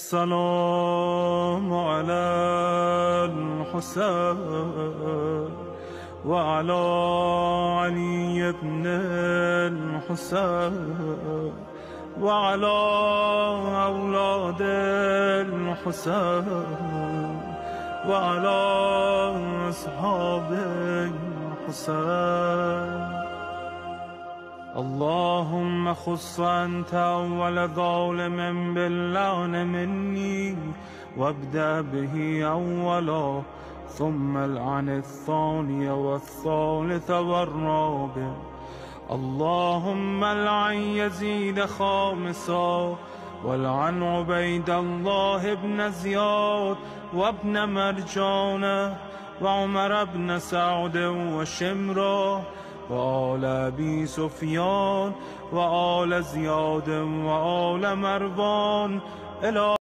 السلام على الحسين وعلى علي بن الحسين وعلى أولاد الحسين وعلى أصحاب الحسين. اللهم خص أنت أول ظالم باللعن مني وابدأ به أولا، ثم العن الثاني والثالث والرابع. اللهم العن يزيد خامسا، والعن عبيد الله بن زياد وابن مرجانة وعمر بن سعد وشمرة وآل أبي سفيان وآل زياد وآل مروان إلى